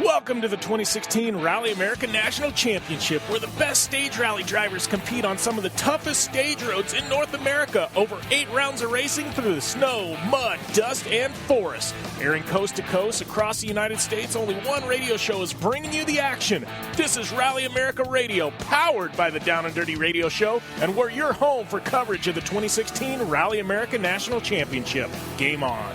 Welcome to the 2016 Rally America National Championship, where the best stage rally drivers compete on some of the toughest stage roads in North America. Over 8 rounds of racing through the snow, mud, dust, and forest. Airing coast to coast across the United States, only one radio show is bringing you the action. This is Rally America Radio, powered by the Down and Dirty Radio Show, and we're your home for coverage of the 2016 Rally America National Championship. Game on.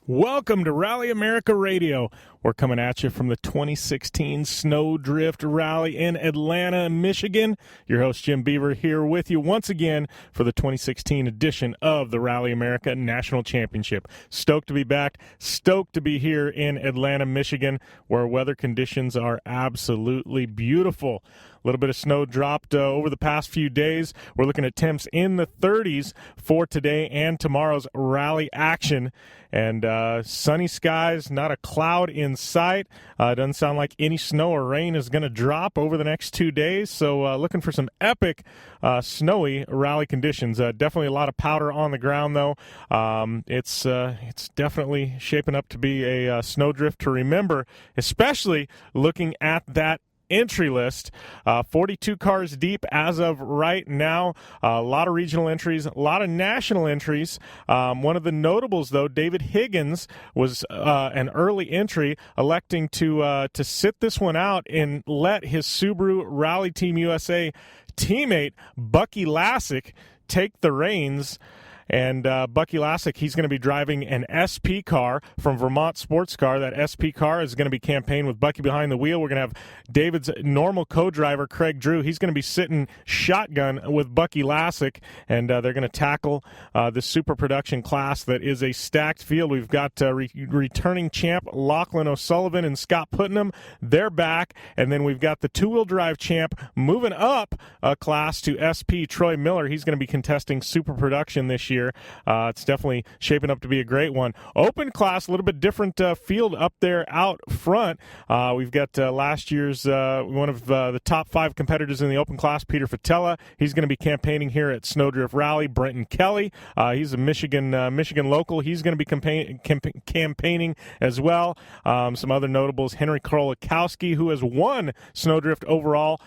Welcome to Rally America Radio. We're coming at you from the 2016 Sno Drift Rally in Atlanta, Michigan. Your host, Jim Beaver, here with you once again for the 2016 edition of the Rally America National Championship. Stoked to be back. Stoked to be here in Atlanta, Michigan, where weather conditions are absolutely beautiful. A little bit of snow dropped over the past few days. We're looking at temps in the 30s for today and tomorrow's rally action. And sunny skies, not a cloud in sight. Doesn't sound like any snow or rain is going to drop over the next 2 days. So looking for some epic snowy rally conditions. Definitely a lot of powder on the ground, though. It's definitely shaping up to be a snow drift to remember, especially looking at that entry list. 42 cars deep as of right now. A lot of regional entries, a lot of national entries. One of the notables, though, David Higgins, was an early entry, electing to sit this one out and let his Subaru Rally Team USA teammate Bucky Lasek take the reins. And Bucky Lasek, he's going to be driving an SP car from Vermont Sports Car. That SP car is going to be campaigned with Bucky behind the wheel. We're going to have David's normal co-driver, Craig Drew. He's going to be sitting shotgun with Bucky Lasek, and they're going to tackle the super production class that is a stacked field. We've got returning champ Lachlan O'Sullivan and Scott Putnam. They're back. And then we've got the two-wheel drive champ moving up a class to SP, Troy Miller. He's going to be contesting super production this year. It's definitely shaping up to be a great one. Open class, a little bit different field up there out front. We've got last year's one of the top 5 competitors in the open class, Peter Fatella. He's going to be campaigning here at Sno Drift Rally. Brenton Kelly, he's a Michigan local. He's going to be campaigning as well. Some other notables, Henry Krolikowski, who has won Sno Drift overall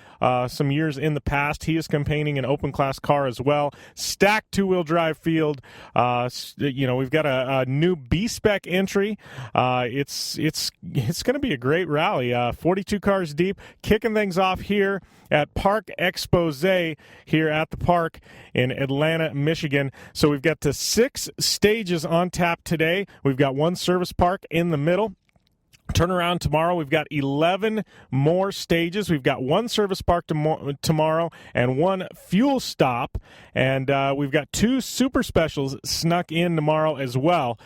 some years in the past. He is campaigning an open class car as well. Stacked two-wheel drive field. We've got a new B-spec entry. It's going to be a great rally. 42 cars deep, kicking things off here at Park Expose here at the park in Atlanta, Michigan. So we've got 6 stages on tap today. We've got 1 service park in the middle. Turnaround tomorrow, we've got 11 more stages. We've got 1 service park tomorrow and 1 fuel stop. And we've got 2 super specials snuck in tomorrow as well.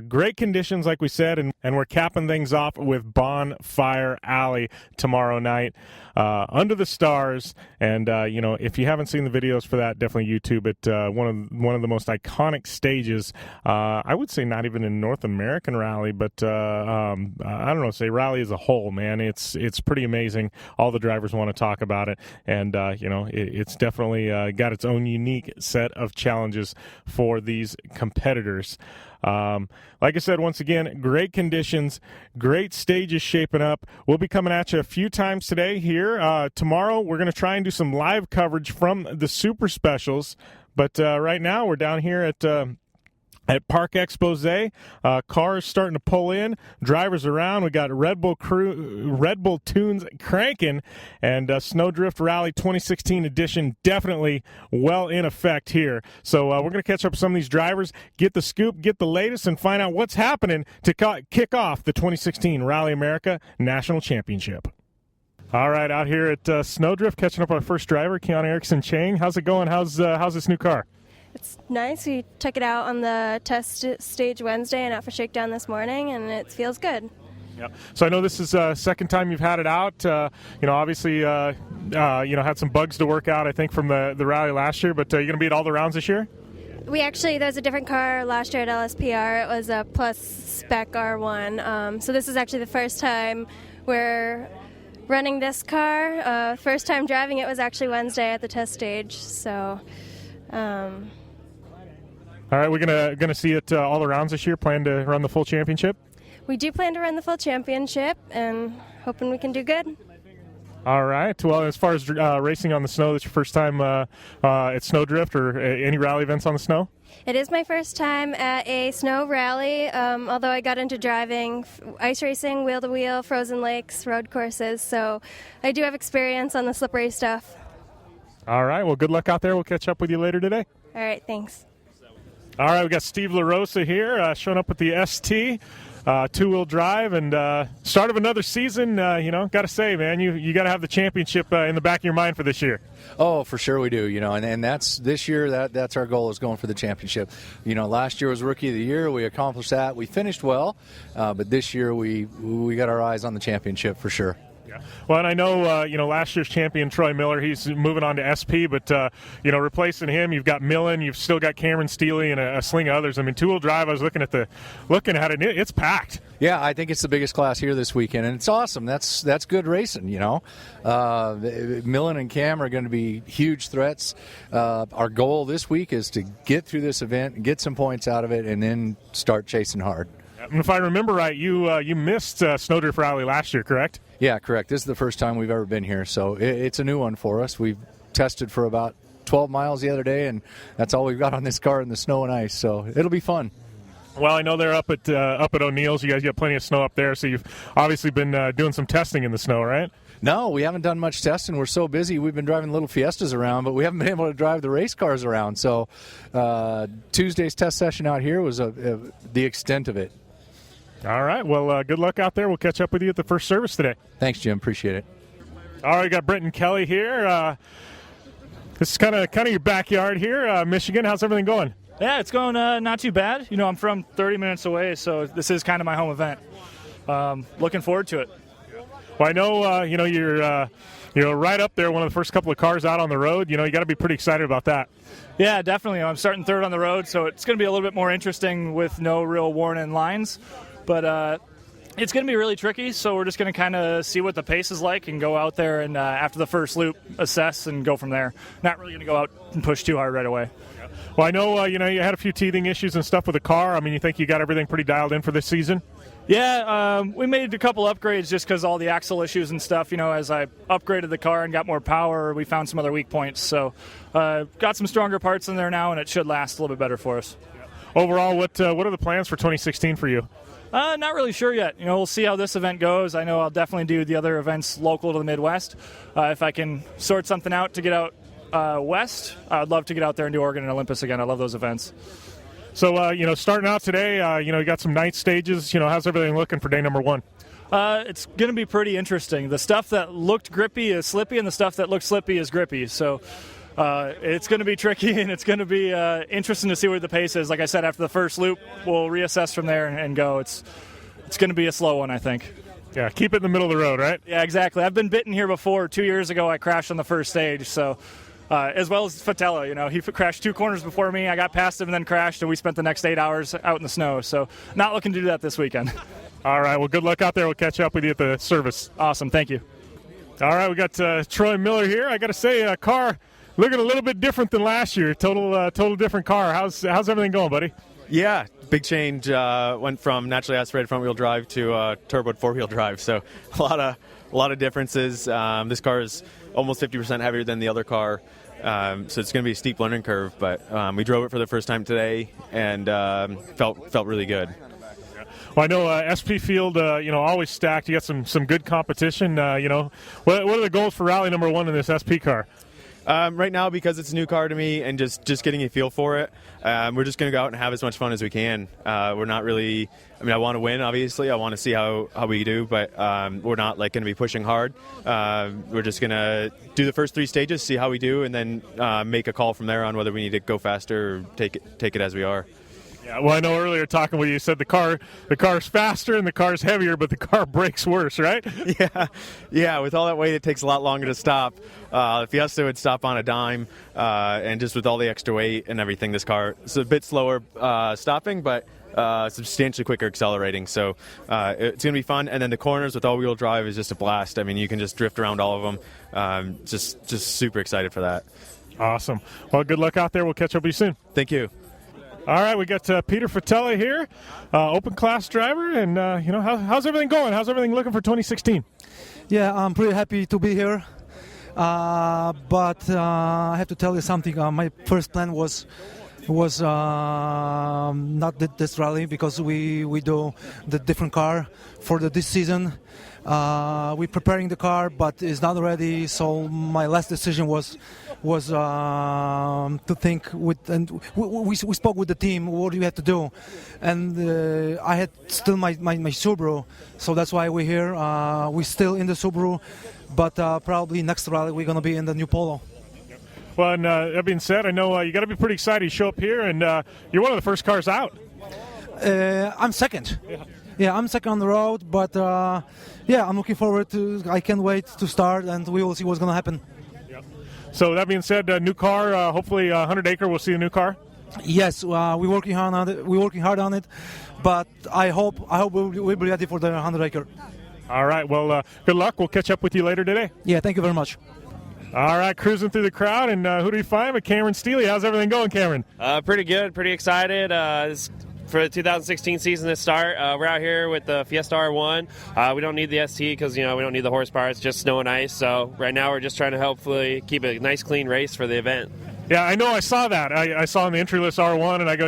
Great conditions, like we said, and we're capping things off with Bonfire Alley tomorrow night. Under the stars. And, if you haven't seen the videos for that, definitely YouTube it. One of the most iconic stages, I would say not even in North American rally, but I don't know, say rally as a whole, man. It's pretty amazing. All the drivers want to talk about it, and it's definitely got its own unique set of challenges for these competitors. Like I said, once again, great conditions, great stages shaping up. We'll be coming at you a few times today here. Tomorrow, we're going to try and do some live coverage from the super specials, but right now we're down here at Park Expose. Cars starting to pull in, drivers around. We got Red Bull tunes cranking, and Sno Drift Rally 2016 edition definitely well in effect here. So we're going to catch up with some of these drivers, get the scoop, get the latest, and find out what's happening to kick off the 2016 Rally America National Championship. All right, out here at Sno Drift, catching up with our first driver, Keon Erickson Chang. How's it going? How's this new car? It's nice. We took it out on the test stage Wednesday and out for shakedown this morning, and it feels good. Yeah. So I know this is second time you've had it out. Obviously, had some bugs to work out, I think, from the rally last year, but you're going to be at all the rounds this year? There was a different car last year at LSPR. It was a Plus Spec R1. So this is actually the first time we're running this car. First time driving it was actually Wednesday at the test stage. So All right, we're gonna see it all the rounds this year. Plan to run the full championship? We do plan to run the full championship, and hoping we can do good. All right. Well, as far as racing on the snow, this your first time at Sno Drift or any rally events on the snow? It is my first time at a snow rally, although I got into driving ice racing, wheel-to-wheel, frozen lakes, road courses, so I do have experience on the slippery stuff. All right. Well, good luck out there. We'll catch up with you later today. All right, thanks. All right, we got Steve LaRosa here showing up with the ST. Two-wheel drive and start of another season. Got to say, man, you got to have the championship in the back of your mind for this year. Oh, for sure we do. And that's this year. That's our goal, is going for the championship. Last year was Rookie of the Year. We accomplished that. We finished well, but this year we got our eyes on the championship for sure. Yeah. Well, and I know, last year's champion Troy Miller, he's moving on to SP, but, replacing him, you've got Millen, you've still got Cameron Steele and a sling of others. I mean, two-wheel drive, I was looking at it, it's packed. Yeah, I think it's the biggest class here this weekend, and it's awesome. That's good racing, Millen and Cam are going to be huge threats. Our goal this week is to get through this event, get some points out of it, and then start chasing hard. And if I remember right, you missed Sno Drift Rally last year, correct? Yeah, correct. This is the first time we've ever been here, so it's a new one for us. We've tested for about 12 miles the other day, and that's all we've got on this car in the snow and ice, so it'll be fun. Well, I know they're up at O'Neill's. You guys got plenty of snow up there, so you've obviously been doing some testing in the snow, right? No, we haven't done much testing. We're so busy. We've been driving little Fiestas around, but we haven't been able to drive the race cars around. So Tuesday's test session out here was the extent of it. All right. Well, good luck out there. We'll catch up with you at the first service today. Thanks, Jim. Appreciate it. All right, we got Brenton Kelly here. This is kind of your backyard here, Michigan. How's everything going? Yeah, it's going not too bad. I'm from 30 minutes away, so this is kind of my home event. Looking forward to it. Well, I know you're right up there, one of the first couple of cars out on the road. You got to be pretty excited about that. Yeah, definitely. I'm starting third on the road, so it's going to be a little bit more interesting with no real worn-in lines. But it's going to be really tricky, so we're just going to kind of see what the pace is like and go out there and after the first loop, assess and go from there. Not really going to go out and push too hard right away. Well, I know, you had a few teething issues and stuff with the car. I mean, you think you got everything pretty dialed in for this season? Yeah, we made a couple upgrades just because all the axle issues and stuff. As I upgraded the car and got more power, we found some other weak points. So got some stronger parts in there now, and it should last a little bit better for us. Overall, what are the plans for 2016 for you? Not really sure yet. We'll see how this event goes. I know I'll definitely do the other events local to the Midwest. If I can sort something out to get out west, I'd love to get out there and do Oregon and Olympus again. I love those events. So, starting out today, you got some night stages. How's everything looking for day number one? It's going to be pretty interesting. The stuff that looked grippy is slippy, and the stuff that looked slippy is grippy. So it's going to be tricky, and it's going to be interesting to see where the pace is. Like I said, after the first loop, we'll reassess from there and go. It's going to be a slow one, I think. Yeah, keep it in the middle of the road, right? Yeah, exactly. I've been bitten here before. 2 years ago, I crashed on the first stage, so... as well as Fatella, he crashed 2 corners before me. I got past him and then crashed, and we spent the next 8 hours out in the snow. So not looking to do that this weekend. All right, well, good luck out there. We'll catch up with you at the service. Awesome, thank you. All right, we got Troy Miller here. I got to say, a car looking a little bit different than last year. Total different car. How's everything going, buddy? Yeah, big change. Went from naturally aspirated front-wheel drive to turboed four-wheel drive. So a lot of differences. This car is almost 50% heavier than the other car. So it's going to be a steep learning curve, but we drove it for the first time today and felt really good. Well, I know SP Field, always stacked. You got some good competition. What are the goals for rally number one in this SP car? Right now, because it's a new car to me and just getting a feel for it, we're just going to go out and have as much fun as we can. We're not really, I want to win, obviously. I want to see how we do, but we're not going to be pushing hard. We're just going to do the first 3 stages, see how we do, and then make a call from there on whether we need to go faster or take it as we are. Yeah, well, I know earlier talking with you said the car's faster and the car's heavier, but the car brakes worse, right? Yeah. With all that weight, it takes a lot longer to stop. The Fiesta would stop on a dime, and just with all the extra weight and everything, this car is a bit slower stopping, but substantially quicker accelerating. So it's going to be fun. And then the corners with all-wheel drive is just a blast. You can just drift around all of them. Just super excited for that. Awesome. Well, good luck out there. We'll catch up with you soon. Thank you. All right, we got Peter Fratelli here, open class driver, and how's everything going? How's everything looking for 2016? Yeah, I'm pretty happy to be here, but I have to tell you something. My first plan was not this rally because we do the different car for this season. We're preparing the car, but it's not ready. So my last decision was to think and we spoke with the team. What do we have to do? And I had still my Subaru, so that's why we're here. We're still in the Subaru, but probably next rally we're gonna be in the new Polo. Well, and that being said, I know you got to be pretty excited to show up here, and you're one of the first cars out. I'm second. Yeah, I'm second on the road, but I'm looking forward to. I can't wait to start, and we will see what's going to happen. Yep. So that being said, new car. Hopefully, 100 Acre. We'll see a new car. Yes, we're working hard on it. We're working hard on it, but I hope we'll be ready for the 100 Acre. All right. Well, good luck. We'll catch up with you later today. Yeah, thank you very much. All right, cruising through the crowd, and who do we find but Cameron Steele? How's everything going, Cameron? Pretty good, pretty excited. For the 2016 season to start, we're out here with the Fiesta R1. We don't need the ST because we don't need the horsepower. It's just snow and ice. So right now we're just trying to hopefully keep a nice, clean race for the event. Yeah, I know. I saw that. I saw on the entry list R1, and I go,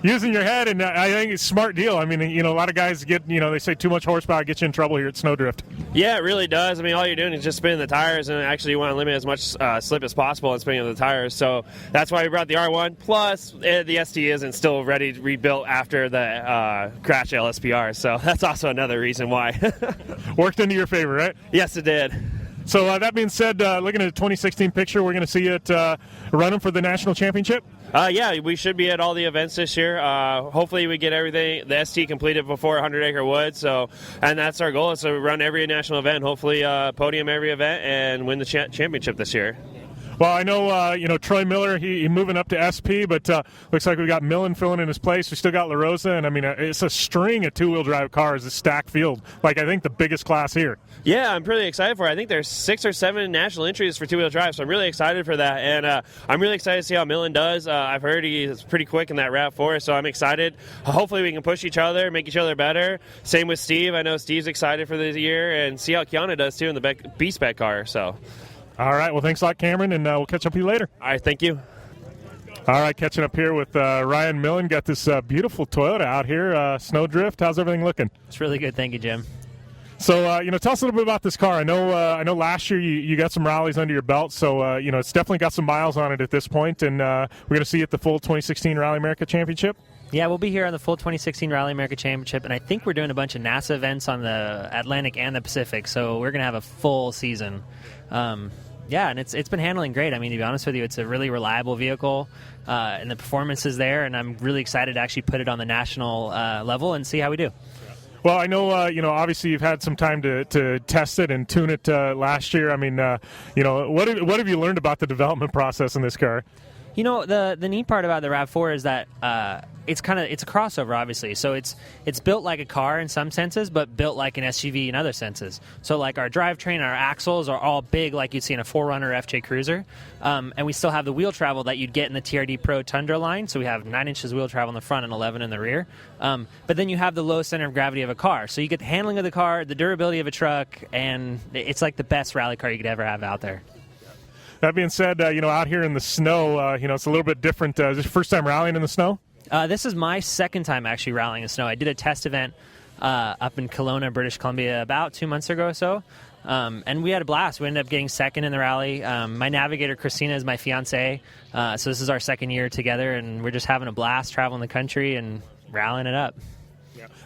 using your head, and I think it's a smart deal. I mean, a lot of guys get, they say too much horsepower gets you in trouble here at Sno Drift. Yeah, it really does. I mean, all you're doing is just spinning the tires, and actually you want to limit as much slip as possible in spinning the tires. So that's why we brought the R1. Plus, the ST isn't still ready to rebuilt after the crash LSPR. So that's also another reason why. Worked into your favor, right? Yes, it did. So that being said, looking at the 2016 picture, we're going to see it running for the national championship? Yeah, we should be at all the events this year. Hopefully we get everything, the ST completed before 100 Acre Wood. And that's our goal, is to run every national event, hopefully podium every event, and win the championship this year. Well, I know, Troy Miller, he moving up to SP, but looks like we got Millen filling in his place. We still got La Rosa, and I mean, it's a string of two-wheel drive cars, a stacked field. Like, I think the biggest class here. Yeah, I'm pretty excited for it. I think there's 6 or 7 national entries for two-wheel drive, so I'm really excited for that. And I'm really excited to see how Millen does. I've heard he's pretty quick in that RAV4, so I'm excited. Hopefully we can push each other, make each other better. Same with Steve. I know Steve's excited for this year, and see how Kiana does, too, in the B-Spec car. So. All right. Well, thanks a lot, Cameron, and we'll catch up with you later. All right. Thank you. All right. Catching up here with Ryan Millen. Got this beautiful Toyota out here, Sno Drift. How's everything looking? It's really good. Thank you, Jim. So, tell us a little bit about this car. I know last year you got some rallies under your belt, so, it's definitely got some miles on it at this point, and we're going to see it at the full 2016 Rally America Championship. Yeah, we'll be here on the full 2016 Rally America Championship, and I think we're doing a bunch of NASA events on the Atlantic and the Pacific, so we're going to have a full season. Yeah, and it's been handling great. I mean, to be honest with you, it's a really reliable vehicle, and the performance is there, and I'm really excited to actually put it on the national level and see how we do. Well, I know, obviously you've had some time to test it and tune it last year. I mean, what have you learned about the development process in this car? The neat part about the RAV4 is that it's a crossover, obviously. So it's built like a car in some senses, but built like an SUV in other senses. So like our drivetrain, our axles are all big, like you'd see in a 4Runner FJ Cruiser, and we still have the wheel travel that you'd get in the TRD Pro Tundra line. So we have 9 inches wheel travel in the front and 11 in the rear. But then you have the low center of gravity of a car. So you get the handling of the car, the durability of a truck, and it's like the best rally car you could ever have out there. That being said, out here in the snow, it's a little bit different. Is this your first time rallying in the snow? This is my second time actually rallying in snow. I did a test event up in Kelowna, British Columbia, about 2 months ago or so, and we had a blast. We ended up getting second in the rally. My navigator, Christina, is my fiancée, so this is our second year together, and we're just having a blast traveling the country and rallying it up.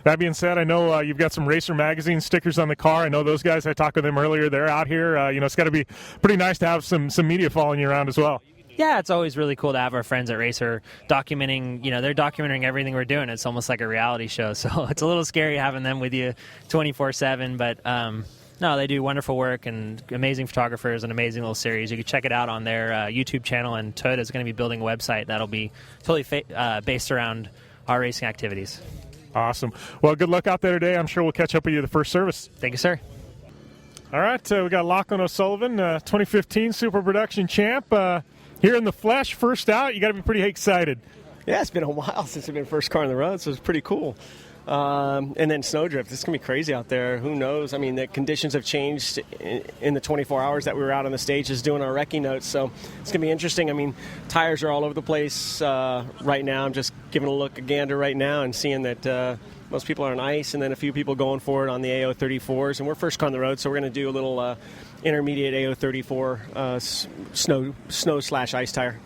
That being said, I know you've got some Racer Magazine stickers on the car. I know those guys, I talked with them earlier. They're out here. It's got to be pretty nice to have some media following you around as well. Yeah, it's always really cool to have our friends at Racer documenting, they're documenting everything we're doing. It's almost like a reality show. So it's a little scary having them with you 24/7. But, no, they do wonderful work and amazing photographers, an amazing little series. You can check it out on their YouTube channel. And Toyota's going to be building a website that'll be totally based around our racing activities. Awesome. Well, good luck out there today. I'm sure we'll catch up with you at the first service. Thank you, sir. All right, we got Lachlan O'Sullivan, 2015 Super Production Champ. Here in the flesh, first out. You got to be pretty excited. Yeah, it's been a while since I've been first car on the road, so it's pretty cool. And then Sno Drift, it's going to be crazy out there. Who knows? I mean, the conditions have changed in the 24 hours that we were out on the stages doing our recce notes, so it's going to be interesting. I mean, tires are all over the place right now. I'm just giving a look, a gander right now and seeing that most people are on ice and then a few people going for it on the AO34s. And we're first car on the road, so we're going to do a little intermediate AO34 snow/ice tire.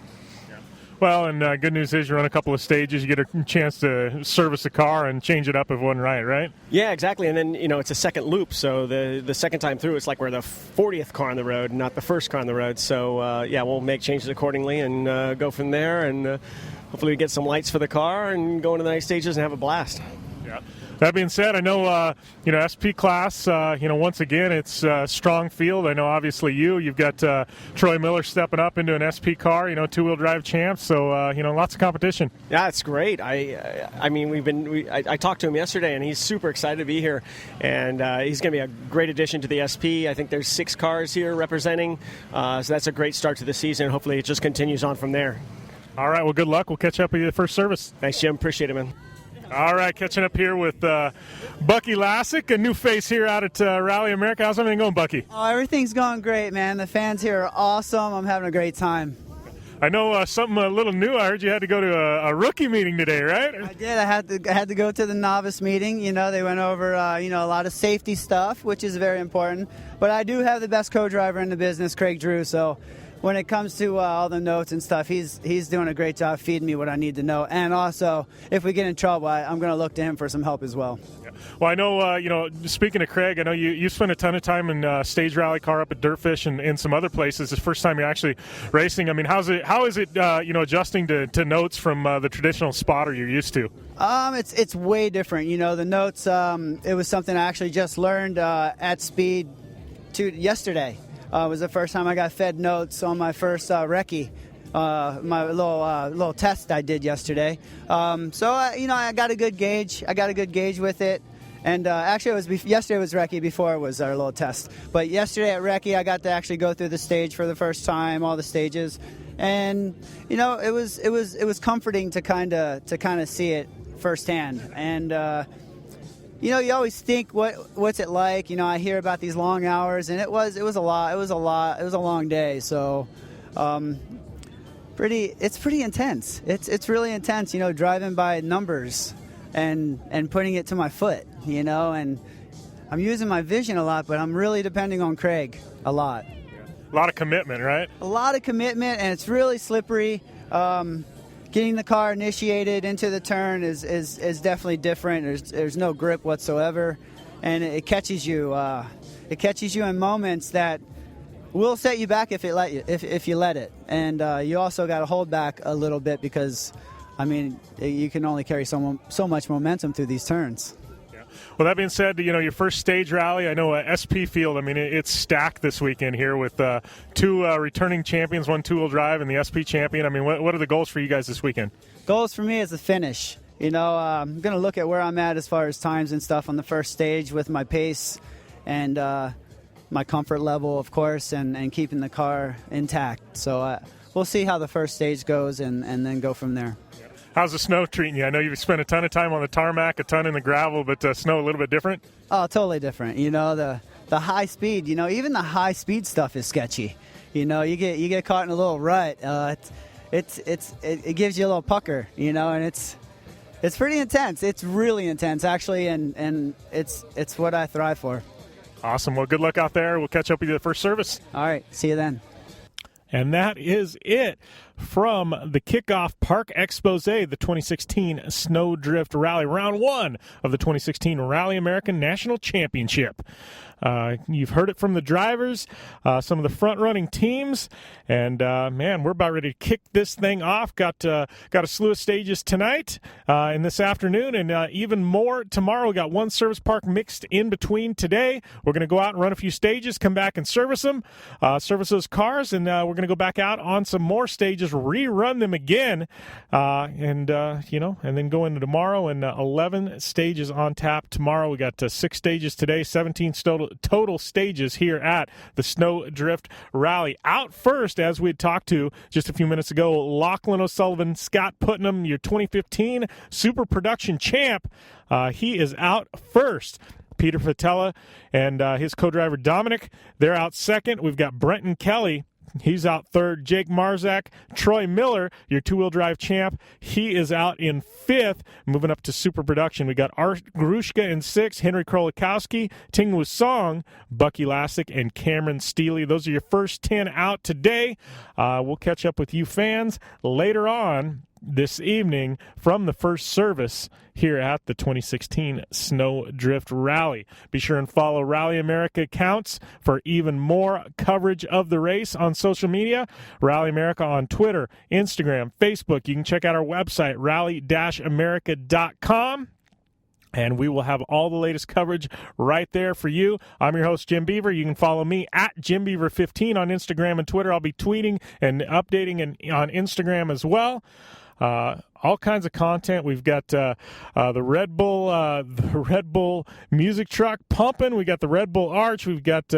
Well, and good news is you run a couple of stages, you get a chance to service the car and change it up if one right? Yeah, exactly. And then, it's a second loop, so the second time through, it's like we're the 40th car on the road, not the first car on the road. So, we'll make changes accordingly and go from there, and hopefully we get some lights for the car and go into the nice stages and have a blast. Yeah. That being said, I know, SP class, once again, it's a strong field. I know, obviously, you've got Troy Miller stepping up into an SP car, two-wheel drive champ, so, lots of competition. Yeah, it's great. I talked to him yesterday, and he's super excited to be here, and he's going to be a great addition to the SP. I think there's 6 cars here representing, so that's a great start to the season. Hopefully it just continues on from there. All right, well, good luck. We'll catch up with you at first service. Thanks, Jim. Appreciate it, man. All right, catching up here with Bucky Lasek, a new face here out at Rally America. How's everything going, Bucky? Oh, everything's going great, man. The fans here are awesome. I'm having a great time. I know something a little new. I heard you had to go to a rookie meeting today, right? I did. I had to go to the novice meeting. They went over a lot of safety stuff, which is very important. But I do have the best co-driver in the business, Craig Drew. So when it comes to all the notes and stuff, he's doing a great job feeding me what I need to know. And also, if we get in trouble, I'm going to look to him for some help as well. Yeah. Well, I know, speaking of Craig, I know you spent a ton of time in stage rally car up at Dirtfish and some other places. It's the first time you're actually racing. I mean, how is it adjusting to notes from the traditional spotter you're used to? It's way different. The notes, it was something I actually just learned at speed yesterday. It was the first time I got fed notes on my first recce, my little test I did yesterday. I got a good gauge. I got a good gauge with it. And actually, yesterday was recce before it was our little test. But yesterday at recce, I got to actually go through the stage for the first time, all the stages, and it was comforting to kind of see it firsthand. And you always think what's it like? I hear about these long hours, and it was a lot. It was a long day. So, it's pretty intense. It's really intense. Driving by numbers and putting it to my foot. And I'm using my vision a lot, but I'm really depending on Craig a lot. A lot of commitment, right? A lot of commitment, and it's really slippery. Getting the car initiated into the turn is definitely different. There's no grip whatsoever, and it catches you. It catches you in moments that will set you back if you let it. And you also got to hold back a little bit because, you can only carry so much momentum through these turns. Well, that being said, your first stage rally, I know SP field, it's stacked this weekend here with 2 returning champions, 1 two-wheel drive, and the SP champion. What are the goals for you guys this weekend? Goals for me is the finish. I'm going to look at where I'm at as far as times and stuff on the first stage with my pace and my comfort level, of course, and keeping the car intact. So we'll see how the first stage goes and then go from there. How's the snow treating you? I know you've spent a ton of time on the tarmac, a ton in the gravel, but snow a little bit different? Oh, totally different. The high speed, even the high speed stuff is sketchy. You get caught in a little rut. It gives you a little pucker, and it's pretty intense. It's really intense, actually, and it's what I thrive for. Awesome. Well, good luck out there. We'll catch up with you at first service. All right. See you then. And that is it from the Kickoff Park Expose, the 2016 Sno Drift Rally, Round 1 of the 2016 Rally American National Championship. You've heard it from the drivers, some of the front-running teams, and, we're about ready to kick this thing off. Got a slew of stages tonight and this afternoon, and even more tomorrow. We got 1 service park mixed in between today. We're going to go out and run a few stages, come back and service them, service those cars, and we're going to go back out on some more stages just rerun them again, and then go into tomorrow, and 11 stages on tap tomorrow. We got 6 stages today, 17 total stages here at the Sno Drift Rally. Out first, as we had talked to just a few minutes ago, Lachlan O'Sullivan, Scott Putnam, your 2015 Super Production champ. He is out first. Peter Fatella and his co-driver Dominic, they're out second. We've got Brenton Kelly. He's out third. Jake Marzak, Troy Miller, your two-wheel drive champ. He is out in fifth. Moving up to Super Production, we got Art Grushka in sixth, Henry Krolikowski, Tingwu Song, Bucky Lasek, and Cameron Steely. Those are your first 10 out today. We'll catch up with you fans later on this evening from the first service here at the 2016 Sno Drift Rally. Be sure and follow Rally America accounts for even more coverage of the race on social media. Rally America on Twitter, Instagram, Facebook. You can check out our website, rally-america.com. And we will have all the latest coverage right there for you. I'm your host, Jim Beaver. You can follow me at JimBeaver15 on Instagram and Twitter. I'll be tweeting and updating on Instagram as well. All kinds of content. We've got the Red Bull music truck pumping. We got the Red Bull Arch. We've got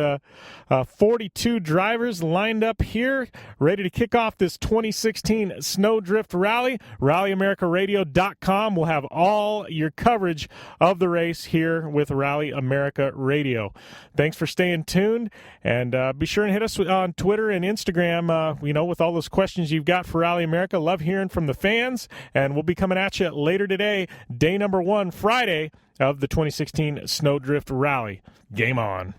42 drivers lined up here, ready to kick off this 2016 Sno Drift Rally. RallyAmericaRadio.com will have all your coverage of the race here with Rally America Radio. Thanks for staying tuned, and be sure and hit us on Twitter and Instagram. With all those questions you've got for Rally America. Love hearing from the fans. And we'll be coming at you later today, day number 1, Friday of the 2016 Sno Drift Rally. Game on.